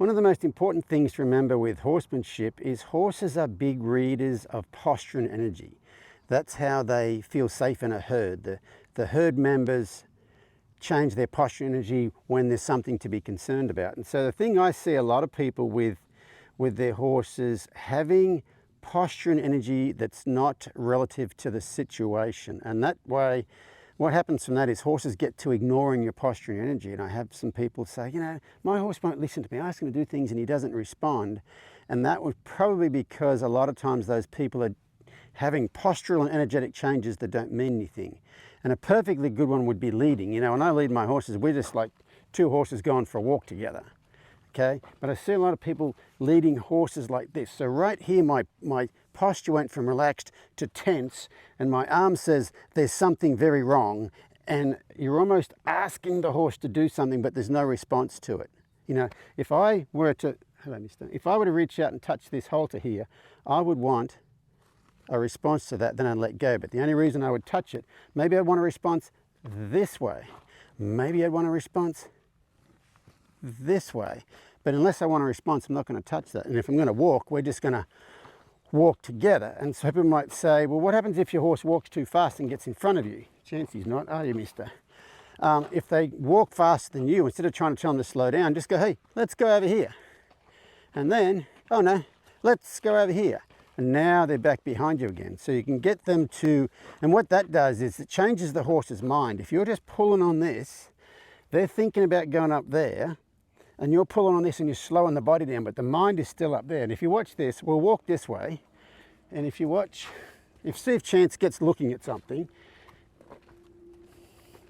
One of the most important things to remember with horsemanship is horses are big readers of posture and energy. That's how they feel safe in a herd. The herd members change their posture and energy when there's something to be concerned about. And so the thing I see a lot of people with their horses having posture and energy that's not relative to the situation. And that way, what happens from that is horses get to ignoring your posture and energy. And I have some people say, you know, my horse won't listen to me. I ask him to do things and he doesn't respond. And that was probably because a lot of times those people are having postural and energetic changes that don't mean anything. And a perfectly good one would be leading. You know, when I lead my horses, we're just like two horses going for a walk together. Okay, but I see a lot of people leading horses like this. So right here, my posture went from relaxed to tense, and my arm says there's something very wrong, and you're almost asking the horse to do something, but there's no response to it. You know, if I were to, hello, mister, if I were to reach out and touch this halter here, I would want a response to that, then I'd let go. But the only reason I would touch it, maybe I'd want a response this way. Maybe I'd want a response this way. But unless I want a response, I'm not going to touch that. And if I'm going to walk, we're just going to walk together. And so people might say, well, what happens if your horse walks too fast and gets in front of you? Chances not, are you, mister? If they walk faster than you, instead of trying to tell them to slow down, just go, hey, let's go over here. And then, oh no, let's go over here. And now they're back behind you again. So you can get them to, and what that does is it changes the horse's mind. If you're just pulling on this, they're thinking about going up there, and you're pulling on this and you're slowing the body down, but the mind is still up there. And if you watch this, we'll walk this way. And if you watch, see if Chance gets looking at something.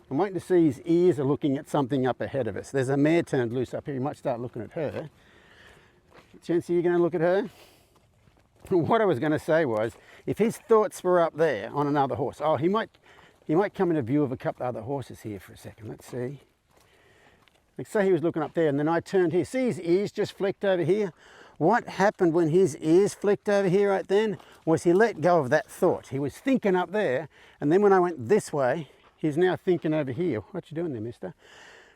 I'm waiting to see his ears are looking at something up ahead of us. There's a mare turned loose up here. You might start looking at her. Chance, are you going to look at her? What I was going to say was, if his thoughts were up there on another horse, oh, he might come into view of a couple of other horses here for a second. Let's see. Like say he was looking up there and then I turned here. See his ears just flicked over here? What happened when his ears flicked over here right then was he let go of that thought. He was thinking up there, and then when I went this way, he's now thinking over here. What you doing there, mister?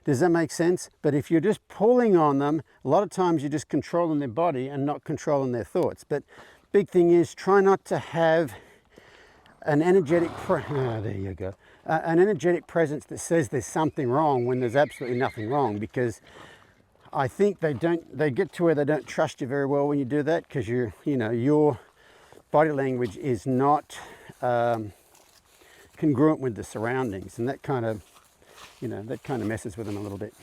Does that make sense? But if you're just pulling on them, a lot of times you're just controlling their body and not controlling their thoughts. But big thing is try not to have an energetic, there you go. An energetic presence that says there's something wrong when there's absolutely nothing wrong, because I think they get to where they don't trust you very well when you do that, because your body language is not congruent with the surroundings, and that kind of messes with them a little bit.